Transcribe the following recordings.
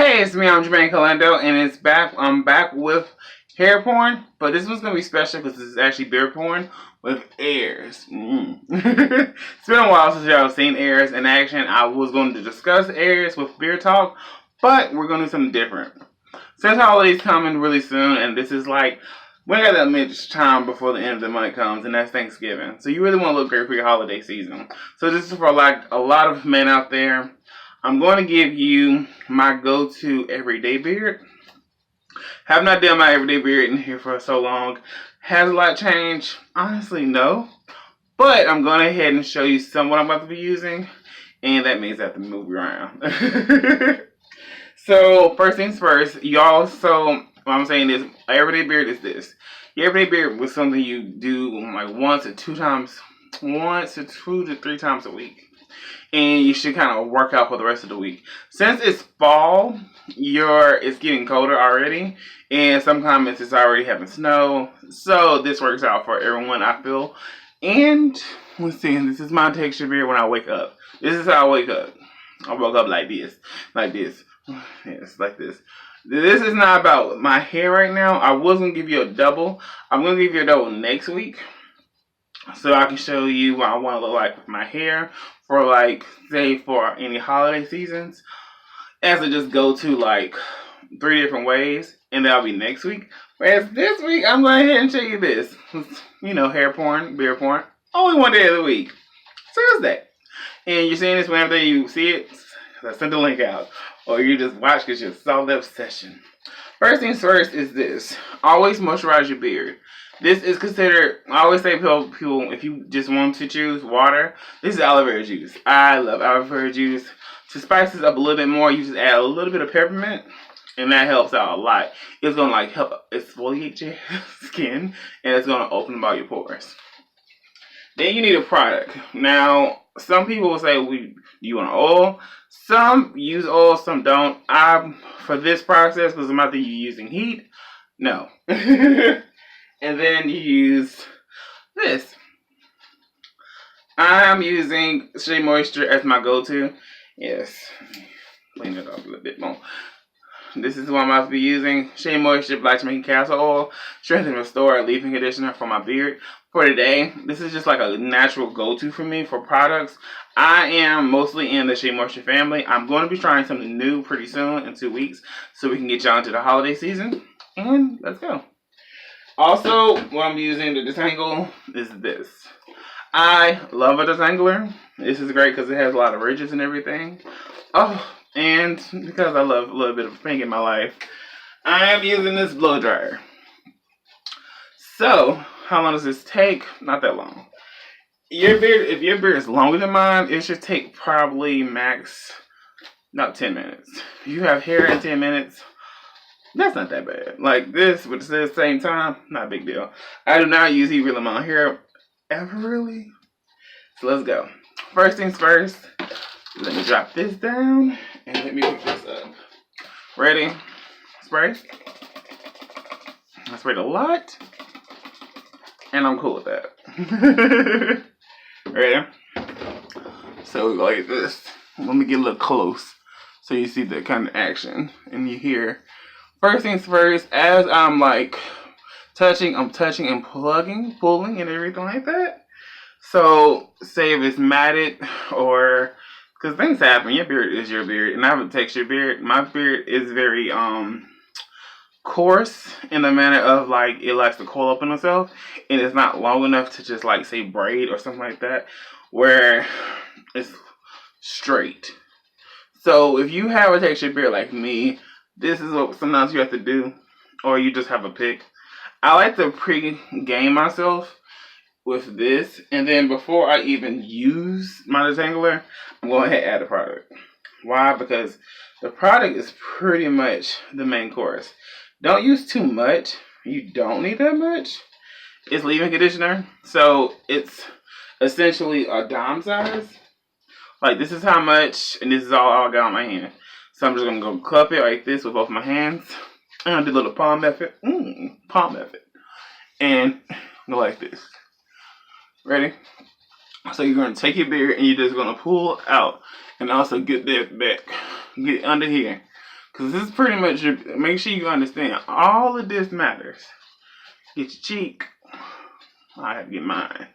Hey, it's me, I'm Jermaine Callando, and I'm back with hair porn, but this one's going to be special because this is actually beard porn with airs. It's been a while since y'all have seen airs in action. I was going to discuss airs with beard talk, but we're going to do something different. Since holidays coming really soon, and this is like, we got that much time before the end of the month comes, and that's Thanksgiving. So you really want to look great for your holiday season. So this is for like a lot of men out there. I'm going to give you my go-to everyday beard. Have not done my everyday beard in here for so long. Has a lot changed? Honestly, no. But I'm going ahead and show you some what I'm about to be using. And that means I have to move around. So, first things first, y'all, so what I'm saying is, everyday beard is this. Your everyday beard was something you do like once to 2 to 3 times a week. And you should kind of work out for the rest of the week. Since it's fall, it's getting colder already, and some comments it's already having snow. So this works out for everyone, I feel. And let's see, this is my texture beard when I wake up. This is how I wake up. I woke up like this, yes, like this. This is not about my hair right now. I was gonna give you a double. I'm gonna give you a double next week, so I can show you what I want to look like with my hair for like, say, for any holiday seasons. As I just go to like 3 different ways, and that'll be next week. Whereas this week, I'm going ahead and show you this. You know, hair porn, beard porn, only one day of the week, Tuesday. And you're seeing this whenever you see it, I sent the link out. Or you just watch because you saw the obsession. First things first is this. Always moisturize your beard. This is considered, I always say people, if you just want to choose water, this is aloe vera juice. I love aloe vera juice. To spice this up a little bit more, you just add a little bit of peppermint, and that helps out a lot. It's going to like help exfoliate your skin, and it's going to open up all your pores. Then you need a product. Now, some people will say, do you want oil? Some use oil, some don't. For this process, because I'm not using heat, no. And then you use this. I'm using Shea Moisture as my go-to. Yes. Clean it up a little bit more. This is what I'm about to be using. Shea Moisture Black Jamaican Castor Oil. Strength and Restore Leave-In Conditioner for my beard. For today, this is just like a natural go-to for me for products. I am mostly in the Shea Moisture family. I'm going to be trying something new pretty soon in 2 weeks, so we can get y'all into the holiday season. And let's go. Also, what I'm using to detangle is this. I love a detangler. This is great because it has a lot of ridges and everything. Oh, and because I love a little bit of pink in my life, I am using this blow dryer. So, how long does this take? Not that long. If your beard is longer than mine, it should take probably max, not 10 minutes. If you have hair in 10 minutes, that's not that bad. Like this, but at the same time, not a big deal. I do not use heat on my hair ever, really. So let's go. First things first, let me drop this down and let me pick this up. Ready? Spray. I sprayed a lot, and I'm cool with that. Ready? So we go like this. Let me get a little close so you see the kind of action and you hear. First things first, as I'm like touching and pulling and everything like that. So say if it's matted or, because things happen, your beard is your beard, and I have a textured beard. My beard is very coarse in the manner of like it likes to coil up on itself, and it's not long enough to just like say braid or something like that, where it's straight. So if you have a textured beard like me, this is what sometimes you have to do, or you just have a pick. I like to pre-game myself with this, and then before I even use my detangler, I'm going ahead and add the product. Why? Because the product is pretty much the main course. Don't use too much. You don't need that much. It's leave-in conditioner, so it's essentially a dime size. Like this is how much, and this is all I got on my hand. So I'm just gonna go cup it like this with both my hands. And I'll do a little palm method. Palm method. And go like this. Ready? So you're gonna take your beard and you're just gonna pull out and also get that back. Get it under here. Because this is pretty much your, make sure you understand, all of this matters. Get your cheek. I have to get mine.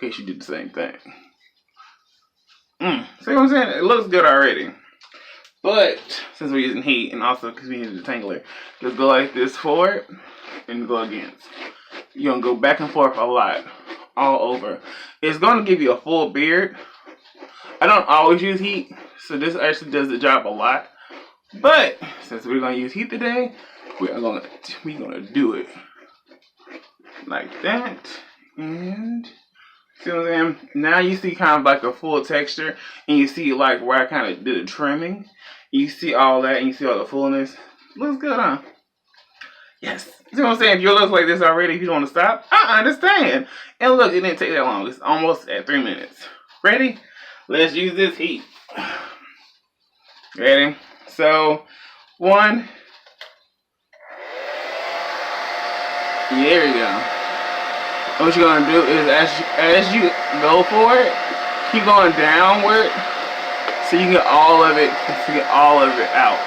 In case you did the same thing. See what I'm saying? It looks good already. But, since we're using heat, and also because we need a detangler, just go like this forward, and go against. You're going to go back and forth a lot. All over. It's going to give you a full beard. I don't always use heat, so this actually does the job a lot. But, since we're going to use heat today, we're going to do it. Like that. And... see what I'm saying? Now you see kind of like a full texture, and you see like where I kind of did a trimming. You see all that, and you see all the fullness. Looks good, huh? Yes. See what I'm saying? If your looks like this already, if you don't want to stop, I understand. And look, it didn't take that long. It's almost at 3 minutes. Ready? Let's use this heat. Ready? So, 1. There we go. What you're gonna do is as you go for it, keep going downward so you get all of it, out.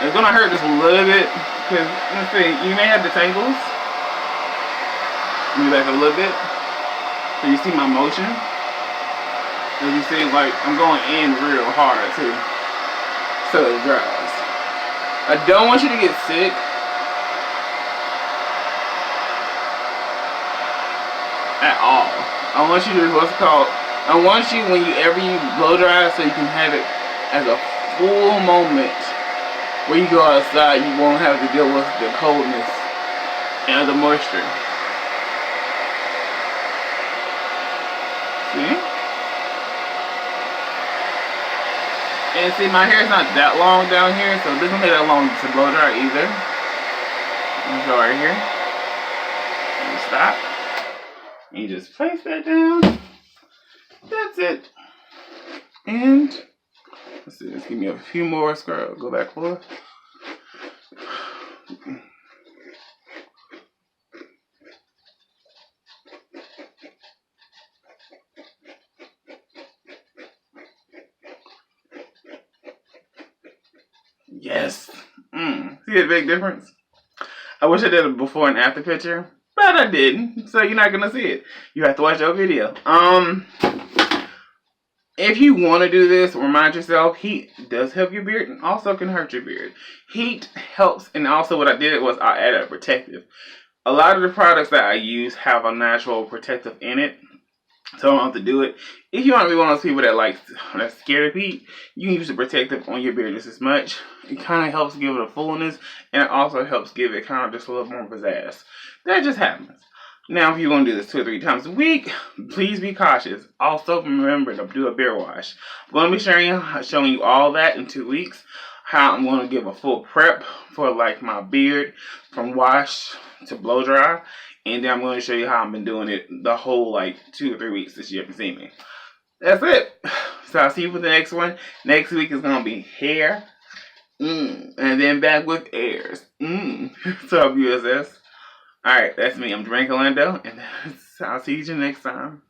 It's gonna hurt just a little bit because let's see, you may have the tangles. Move back a little bit so you see my motion. As you see, like I'm going in real hard too, so it dries. I don't want you to get sick. At all. I want you to, I want you whenever you blow dry so you can have it as a full moment where you go outside, you won't have to deal with the coldness and the moisture. See? And see, my hair is not that long down here, so this doesn't take that long to blow dry either. Let's go right here. And stop. And you just place that down. That's it. And let's see, let's give me a few more scrub. Go back forward. Yes. See the big difference? I wish I did a before and after picture. But I didn't, so you're not gonna see it. You have to watch our video. If you want to do this, remind yourself, heat does help your beard and also can hurt your beard. Heat helps, and also what I did was I added a protective. A lot of the products that I use have a natural protective in it, so I don't have to do it. If you want to be one of those people that's scared of heat, you can use the protective on your beard just as much. It kind of helps give it a fullness, and it also helps give it kind of just a little more pizzazz. That just happens. Now, if you want to do this 2 or 3 times a week, please be cautious. Also, remember to do a beard wash. I'm going to be showing you all that in 2 weeks. How I'm going to give a full prep for like my beard from wash to blow dry. And then I'm going to show you how I've been doing it the whole like 2 or 3 weeks that you haven't seen me. That's it. So I'll see you for the next one. Next week is going to be hair. And then back with airs. So USS. Alright, that's me. I'm Jermaine Callando, and I'll see you next time.